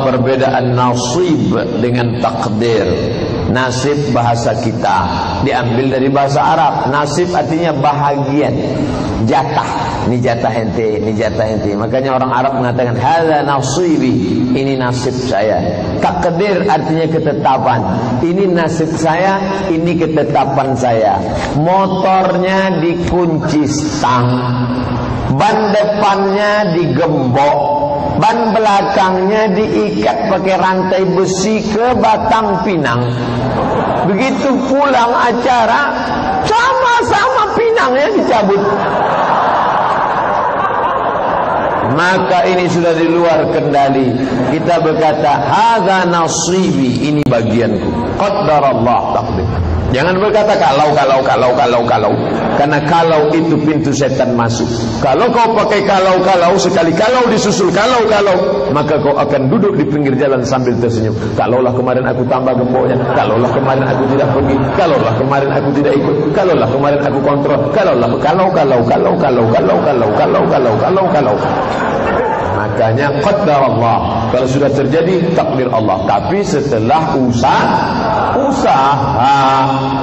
perbedaan nasib dengan takdir. Nasib bahasa kita diambil dari bahasa Arab. Nasib artinya bahagian, jatah. Ini jatah ente, ini jatah ente. Makanya orang Arab mengatakan hadza nasibi, ini nasib saya. Takdir artinya ketetapan. Ini nasib saya, ini ketetapan saya. Motornya dikunci stang, ban depannya digembok, ban belakangnya diikat pakai rantai besi ke Batang Pinang. Begitu pulang acara, sama-sama pinangnya dicabut. Maka ini sudah di luar kendali. Kita berkata hadza nasibi, ini bagianku. Qaddarallah takdir. Jangan berkata kalau. Karena kalau itu pintu setan masuk. Kalau kau pakai kalau, sekali kalau disusul kalau, maka kau akan duduk di pinggir jalan sambil tersenyum. Kalaulah kemarin aku tambah gemboknya, kalaulah kemarin aku tidak pergi, kalaulah kemarin aku tidak ikut, kalaulah kemarin aku kontrol, kalau. Makanya qaddar Allah. Kalau sudah terjadi takdir Allah. Tapi setelah usaha,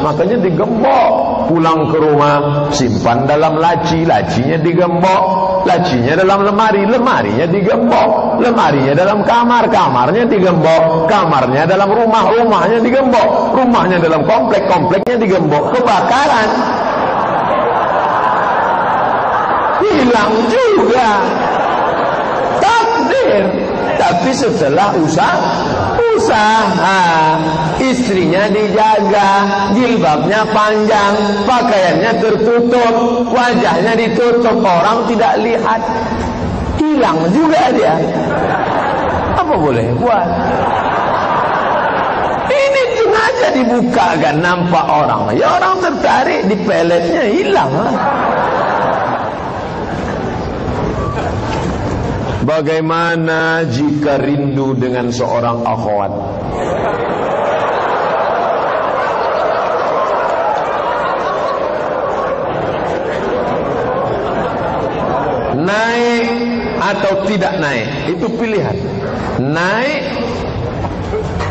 makanya digembok. Pulang ke rumah, simpan dalam laci, lacinya digembok. Lacinya dalam lemari, lemarinya digembok. Lemarinya dalam kamar, kamarnya digembok. Kamarnya dalam rumah, rumahnya digembok. Rumahnya dalam komplek, kompleknya digembok. Kebakaran, hilang juga. Tapi setelah usaha, istrinya dijaga, jilbabnya panjang, pakaiannya tertutup, wajahnya ditutup, orang tidak lihat, hilang juga dia. Apa boleh buat? Ini sengaja dibukakan, nampak orang, ya orang tertarik, di peletnya hilang. Bagaimana jika rindu dengan seorang akhwat? Naik atau tidak naik, itu pilihan. Naik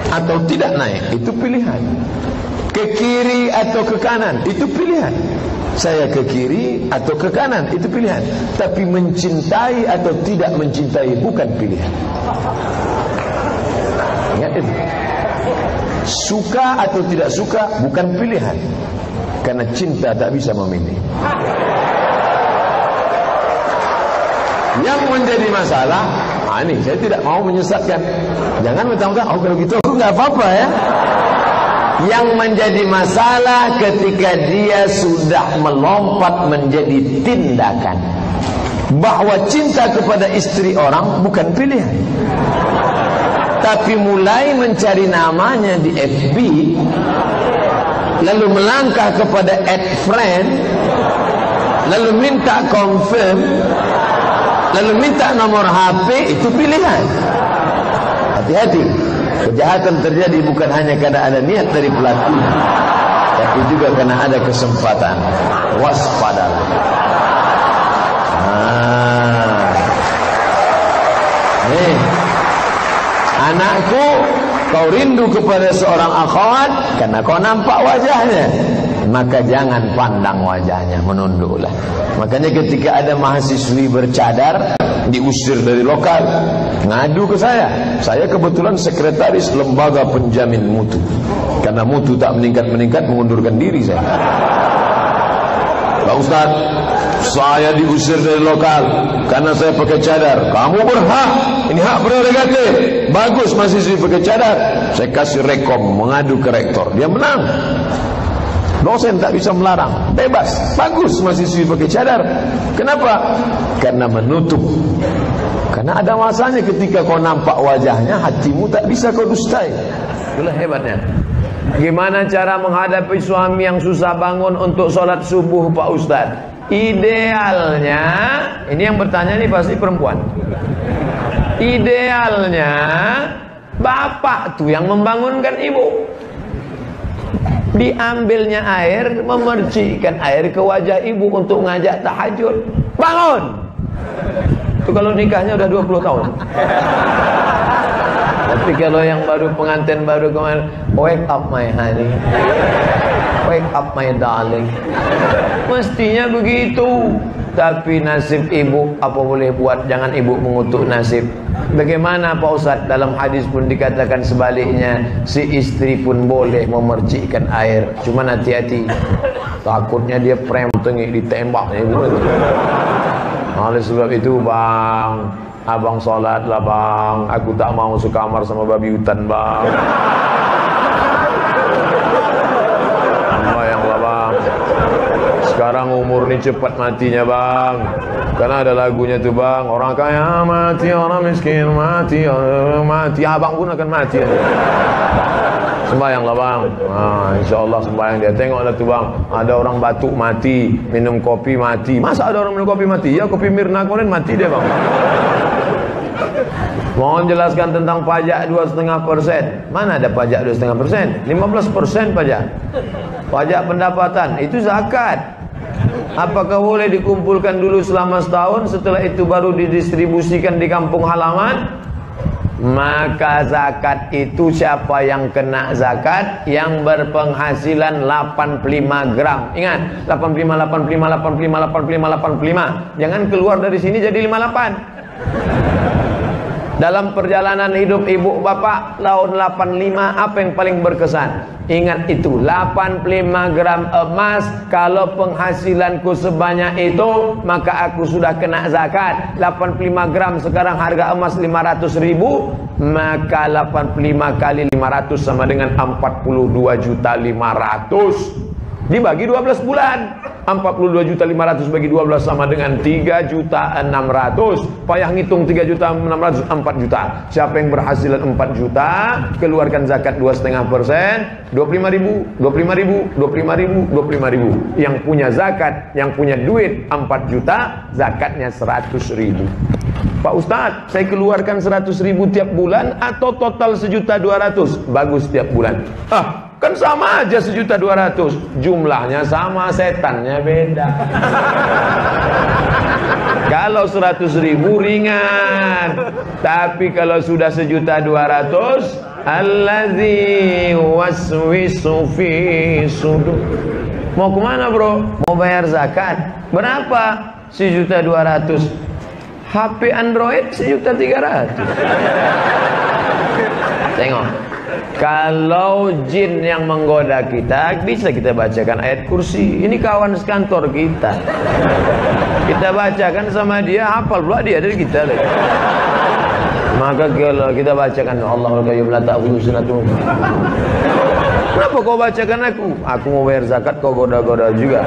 atau tidak naik, itu pilihan. Ke kiri atau ke kanan, itu pilihan. Saya ke kiri atau ke kanan, itu pilihan. Tapi mencintai atau tidak mencintai bukan pilihan. Ingat itu. Suka atau tidak suka bukan pilihan. Karena cinta tak bisa memilih. Yang menjadi masalah, ini saya tidak mau menyesatkan. Jangan mentang-mentang, oh kalau gitu aku nggak apa-apa ya. Yang menjadi masalah ketika dia sudah melompat menjadi tindakan. Bahwa cinta kepada istri orang bukan pilihan. Tapi mulai mencari namanya di FB, lalu melangkah kepada add friend, lalu minta confirm, lalu minta nomor HP, itu pilihan. Hati-hati. Kejahatan terjadi bukan hanya karena ada niat dari pelaku, tapi juga karena ada kesempatan. Waspadalah. Anakku, kau rindu kepada seorang akhwat karena kau nampak wajahnya, maka jangan pandang wajahnya, menunduklah. Makanya ketika ada mahasiswi bercadar diusir dari lokal, ngadu ke saya. Saya kebetulan sekretaris lembaga penjamin mutu. Karena mutu tak meningkat-meningkat, mengundurkan diri saya. Pak Ustaz, saya diusir dari lokal karena saya pakai cadar. Kamu berhak, ini hak prerogatif. Bagus mahasiswi pakai cadar. Saya kasih rekom, mengadu ke rektor. Dia menang. Dosen tak bisa melarang, bebas. Bagus mahasiswi pakai cadar. Kenapa? Karena menutup. Karena ada masanya ketika kau nampak wajahnya, hatimu tak bisa kau dustai. Itulah hebatnya. Gimana cara menghadapi suami yang susah bangun untuk sholat subuh, Pak Ustaz? Idealnya, ini yang bertanya nih pasti perempuan. Idealnya bapak tuh yang membangunkan ibu. Diambilnya air, memercikkan air ke wajah ibu untuk ngajak tahajud. Bangun. Itu kalau nikahnya udah 20 tahun. Tapi kalau yang baru, pengantin baru kemarin, wake up my honey, wake up my darling, mestinya begitu. Tapi nasib ibu apa boleh buat, jangan ibu mengutuk nasib. Bagaimana Pak Ustadz? Dalam hadis pun dikatakan sebaliknya, si istri pun boleh memercikkan air, cuman hati-hati, takutnya dia tengi ditembak. Oleh sebab itu bang, abang sholat lah bang, aku tak mau sekamar sama babi hutan bang. Bayanglah bang, sekarang umur ni cepat matinya bang. Karena ada lagunya tuh bang, orang kaya mati, orang miskin mati, mati, abang pun akan mati aja. Sembayanglah bang, nah, insya Allah sembayang dia. Tengoklah tuh bang, ada orang batuk mati, minum kopi mati. Masa ada orang minum kopi mati? Ya kopi Mirna kemarin mati dia bang. Mohon jelaskan tentang pajak 2,5%. Mana ada pajak 2,5%? 15% pajak. Pajak pendapatan itu zakat. Apakah boleh dikumpulkan dulu selama setahun, setelah itu baru didistribusikan di kampung halaman? Maka zakat itu siapa yang kena zakat? Yang berpenghasilan 85 gram. Ingat, 85, 85, 85, 85, 85. Jangan keluar dari sini jadi 58. Dalam perjalanan hidup ibu bapak tahun 85, apa yang paling berkesan? Ingat itu, 85 gram emas. Kalau penghasilanku sebanyak itu, maka aku sudah kena zakat. 85 gram sekarang harga emas 500.000, maka 85 kali 500 sama dengan 42.500.000. Dibagi 12 bulan. 42.500.000 bagi 12 sama dengan 3.600.000. Payah ngitung 3.600.000, 4 juta. Siapa yang berhasilan 4 juta, keluarkan zakat 2,5%, 25.000, 25.000, 25.000, 25.000. Yang punya zakat, yang punya duit 4 juta, zakatnya 100.000. Pak Ustadz, saya keluarkan 100.000 tiap bulan atau total 1.200.000? Bagus tiap bulan. Kan sama aja 1.200.000. Jumlahnya sama, setannya beda. Kalau 100.000 ringan. Tapi kalau sudah 1.200.000, allazi waswisu fi sudur. Mau kemana bro? Mau bayar zakat. Berapa? 1.200.000. HP Android 1.300.000. Tengok, kalau jin yang menggoda kita, bisa kita bacakan ayat kursi. Ini kawan sekantor kita, kita bacakan sama dia, hafal pula dia dari kita. Maka kalau kita bacakan Allahul Qayyum la ta'khudhuhu sinatun. Kenapa kau bacakan aku? Aku mau bayar zakat, kau goda-goda juga.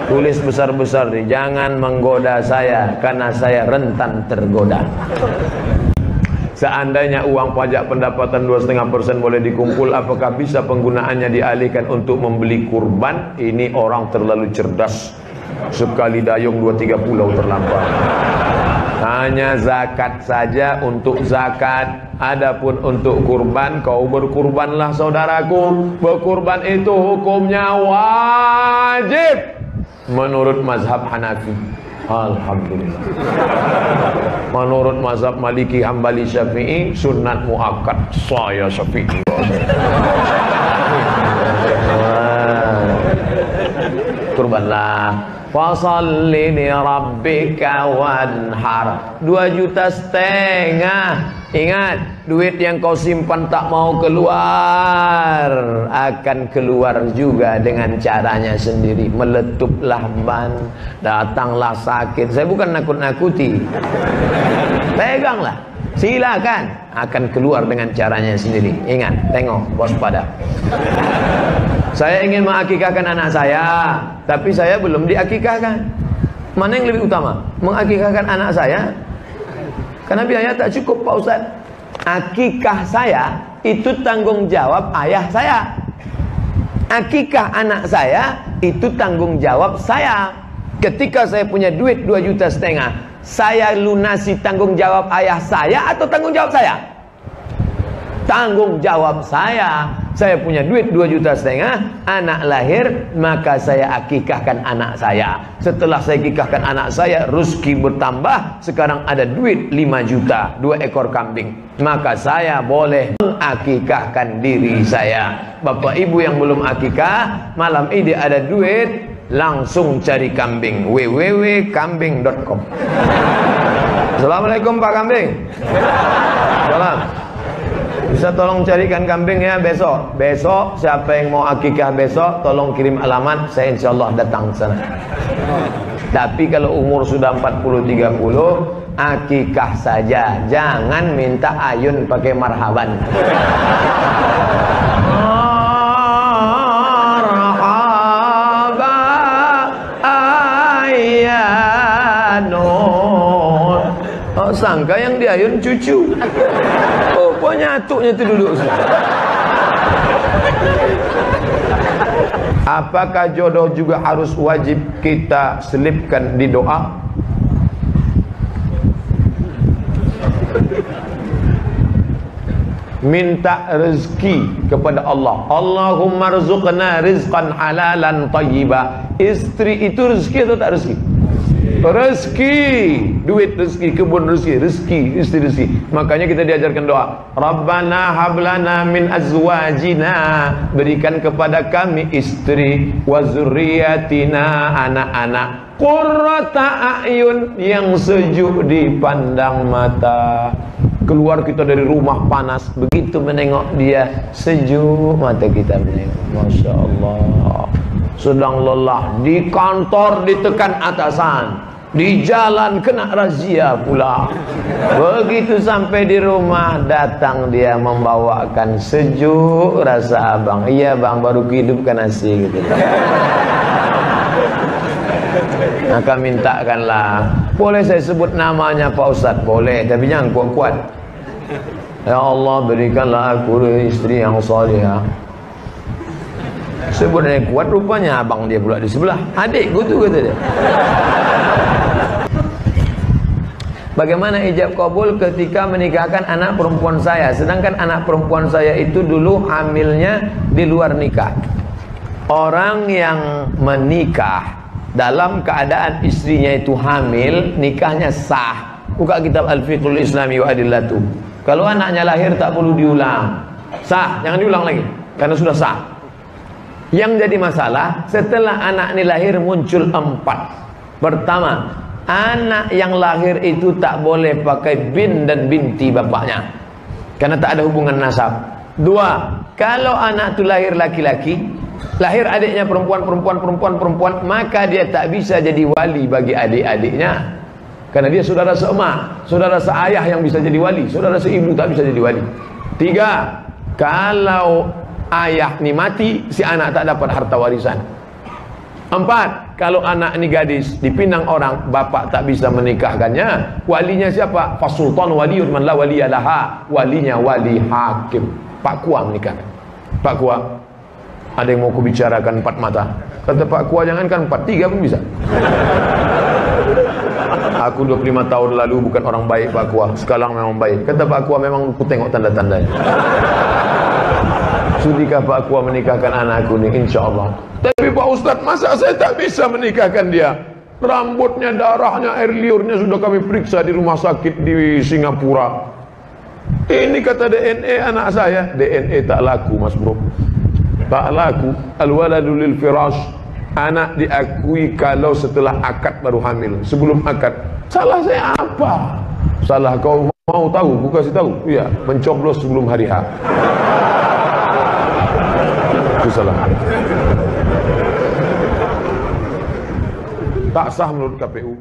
Tulis besar-besar nih, jangan menggoda saya karena saya rentan tergoda. Seandainya uang pajak pendapatan 2,5% boleh dikumpul, apakah bisa penggunaannya dialihkan untuk membeli kurban? Ini orang terlalu cerdas. Sekali dayung 2-3 pulau terlampau. Hanya zakat saja untuk zakat. Adapun untuk kurban, kau berkurbanlah saudaraku. Berkurban itu hukumnya wajib menurut mazhab Hanafi. Alhamdulillah. Menurut mazhab Maliki, Hambali, Syafi'i sunat muakkad. Saya Syafi'i. Kurbanlah. Fasalli li rabbika wanhar. 2,5 juta. Ingat, duit yang kau simpan tak mau keluar akan keluar juga dengan caranya sendiri. Meletuplah ban, datanglah sakit. Saya bukan nakut-nakuti. Peganglah, silakan, akan keluar dengan caranya sendiri. Ingat, tengok, waspada. Saya ingin mengakikahkan anak saya, tapi saya belum diakikahkan. Mana yang lebih utama? Mengakikahkan anak saya? Karena biaya tak cukup Pak Ustaz. Akikah saya itu tanggung jawab ayah saya. Akikah anak saya itu tanggung jawab saya. Ketika saya punya duit 2,5 juta, saya lunasi tanggung jawab ayah saya atau tanggung jawab saya? Tanggung jawab saya. Saya punya duit 2,5 juta, anak lahir, maka saya akikahkan anak saya. Setelah saya akikahkan anak saya, rezeki bertambah, sekarang ada duit 5 juta, 2 ekor kambing. Maka saya boleh mengakikahkan diri saya. Bapak ibu yang belum akikah, malam ini ada duit, langsung cari kambing, www.kambing.com. Assalamualaikum Pak Kambing. Salam. Bisa tolong carikan kambing ya besok. Besok siapa yang mau akikah besok, tolong kirim alamat, saya insyaallah datang ke sana. Tapi kalau umur sudah 40-30, akikah saja, jangan minta ayun pakai marhaban. Oh, sangka yang diayun cucu. Oh, penyatuknya itu duduk. Apakah jodoh juga harus wajib kita selipkan di doa? Minta rezeki kepada Allah. Allahumma rzuqna rizqan halalan thayyiba. Istri itu rezeki atau tak rezeki? Rezeki, duit rezeki, kebun rezeki, istri rezeki. Makanya kita diajarkan doa, Rabbana hablana min azwajina, berikan kepada kami istri, wa zurriyatina, anak-anak, qurrata a'yun, yang sejuk dipandang mata. Keluar kita dari rumah panas, begitu menengok dia, sejuk mata kita menengok. Masya Allah. Sedang lelah, di kantor ditekan atasan, di jalan kena razia pula. Begitu sampai di rumah, datang dia membawakan sejuk rasa abang. Iya bang, baru hidupkan nasi gitu. Maka mintakanlah. Boleh saya sebut namanya Pak Ustadz? Boleh, tapi jangan kuat-kuat. Ya Allah, berikanlah aku istri yang salihah. Sebutnya kuat, rupanya abang dia pula di sebelah. Adikku tuh kata dia. Bagaimana ijab kabul ketika menikahkan anak perempuan saya, sedangkan anak perempuan saya itu dulu hamilnya di luar nikah. Orang yang menikah dalam keadaan istrinya itu hamil, nikahnya sah. Buka kitab Al-Fiqhul Islami wa Adillatu. Kalau anaknya lahir tak perlu diulang, sah, jangan diulang lagi karena sudah sah. Yang jadi masalah, setelah anak ini lahir muncul 4. Pertama, anak yang lahir itu tak boleh pakai bin dan binti bapaknya, karena tak ada hubungan nasab. 2, kalau anak itu lahir laki-laki, lahir adiknya perempuan, maka dia tak bisa jadi wali bagi adik-adiknya, karena dia saudara seemak, saudara seayah yang bisa jadi wali, saudara seibu tak bisa jadi wali. 3, kalau ayah ini mati, si anak tak dapat harta warisan. 4, kalau anak ini gadis dipinang orang, bapak tak bisa menikahkannya. Walinya siapa? Fasultan waliyun man la waliyalaha. Walinya wali hakim. Pak Kua menikahkan. Pak Kua, ada yang mau kubicarakan 4 mata. Kata Pak Kua, jangankan 4, 3 pun bisa. Aku 25 tahun lalu bukan orang baik Pak Kua, sekarang memang baik. Kata Pak Kua, memang aku tengok tanda-tandanya. Sudikah Pak Kua menikahkan anakku ini? Insya Allah. Tapi Pak Ustadz, masa saya tak bisa menikahkan dia? Rambutnya, darahnya, air liurnya sudah kami periksa di rumah sakit di Singapura. Ini kata DNA anak saya. DNA tak laku mas bro, tak laku. Al-waladu lil firash. Anak diakui kalau setelah akad baru hamil. Sebelum akad, salah saya apa? Salah kau mau tahu? Aku kasih tahu. Iya, mencoblos sebelum hari H. Itu salah. Tak sah menurut KPU.